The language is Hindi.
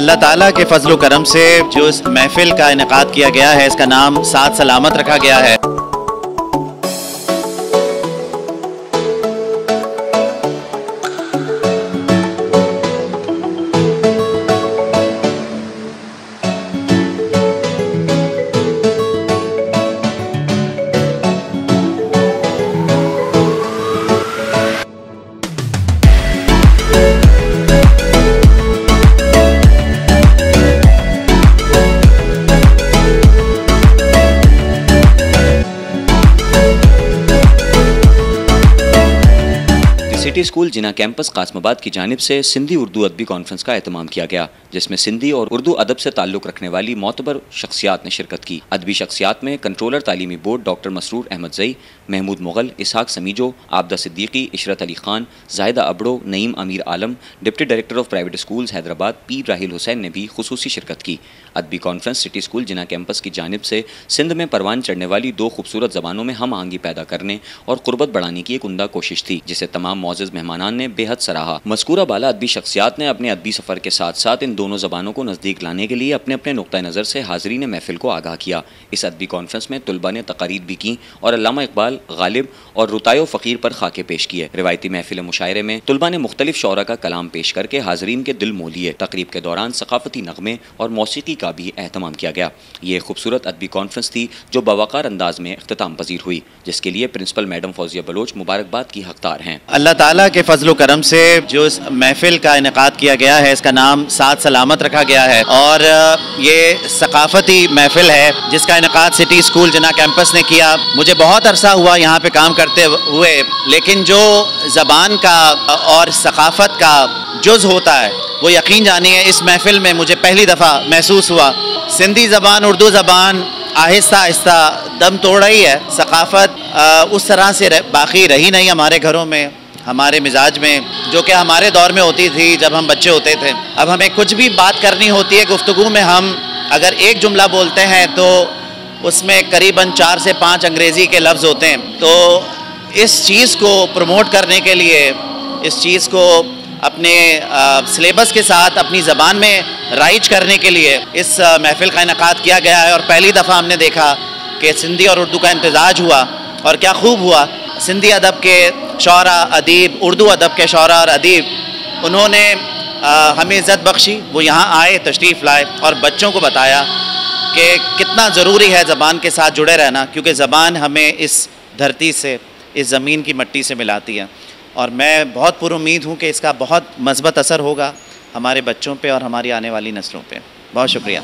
अल्लाह ताला के फजल करम से जो इस महफिल का इनेकाद किया गया है, इसका नाम साथ सलामत रखा गया है। City school Jinnah campus Kasmabad की जानिब से सिंधी उर्दू अदबी कॉन्फ्रेंस का एहतमाम किया गया, जिसमें सिंधी और उर्दू अदब से ताल्लुक़ रखने वाली मोतबर शख्सियात ने शिरकत की। अदबी शख्सियात में कंट्रोलर तालीमी बोर्ड डॉक्टर मसरूर अहमद जई, महमूद मुगल, इसहाक समीजो, Abida Siddiqui, Ishrat Ali Khan, Zahida Abro, Naeem Amir Alam, deputy director of private schools Hyderabad P Rahil Hussain ने भी खुसूसी शिरकत की। अदबी conference city school Jinnah campus की जानिब से सिंध में परवान चढ़ने वाली दो खूबसूरत ज़बानों में हम आहंगी पैदा करने और कुर्बत बढ़ाने की एक उम्दा कोशिश थी, जिसे तमाम मौजूद मेहमानान ने बेहद सराहा। मज़कूरा बाला अदबी शख्सियात ने अपने अदबी सफ़र के साथ साथ इन दोनों ज़बानों को नज़दीक लाने के लिए अपने अपने नुक्ता नज़र से हाज़रीन महफिल को आगाह किया। इस अदबी कॉन्फ्रेंस में तुलबा ने तकारीर भी की और अल्लामा इकबाल, गालिब और रुतायो फ़कीर पर खाके पेश किए। रिवायती महफिल मुशायरे में तुलबा ने मुख्तलिफ शौरा का कलाम पेश करके हाज़रीन के दिल मोह लिए। तकरीब के दौरान सकाफ़ती नगमे और मौसीकी का भी एहतमाम किया गया। ये खूबसूरत अदबी कॉन्फ्रेंस थी जो बवक़ार अंदाज में इख्तिताम पजीर हुई, जिसके लिए प्रिंसिपल मैडम फौजिया बलोच मुबारकबाद की हकदार हैं। अल्लाह ताला के फजल करम से जो इस महफिल का इनेकाद किया गया है, इसका नाम साथ सलामत रखा गया है और ये सकाफ़ती महफिल है जिसका इनेकाद सिटी स्कूल जिना कैंपस ने किया। मुझे बहुत अरसा हुआ यहाँ पे काम करते हुए, लेकिन जो ज़बान का और सकाफ़त का जुज़ होता है वो यकीन जानिए इस महफिल में मुझे पहली दफ़ा महसूस हुआ। सिंधी ज़बान, उर्दू ज़बान आहिस्ता आहिस्ता दम तोड़ रही है। सकाफ़त उस तरह से बाकी रही नहीं हमारे घरों में, हमारे मिजाज में, जो कि हमारे दौर में होती थी जब हम बच्चे होते थे। अब हमें कुछ भी बात करनी होती है गुफ्तगू में, हम अगर एक जुमला बोलते हैं तो उसमें करीबन 4 से 5 अंग्रेज़ी के लफ्ज़ होते हैं। तो इस चीज़ को प्रमोट करने के लिए, इस चीज़ को अपने सिलेबस के साथ अपनी ज़बान में राइज करने के लिए इस महफिल का इनेकाद किया गया है। और पहली दफ़ा हमने देखा कि सिंधी और उर्दू का इम्तिज़ाज हुआ और क्या खूब हुआ। सिंधी अदब के शौरा अदीब, उर्दू अदब के शौरा और अदीब, उन्होंने हमें इज़्ज़त बख्शी। वो यहाँ आए, तशरीफ़ लाए और बच्चों को बताया कि कितना ज़रूरी है ज़बान के साथ जुड़े रहना, क्योंकि ज़बान हमें इस धरती से, इस ज़मीन की मिट्टी से मिलाती है। और मैं बहुत पुरुम्मीद हूँ कि इसका बहुत मस्बत असर होगा हमारे बच्चों पे और हमारी आने वाली नस्लों पे। बहुत शुक्रिया।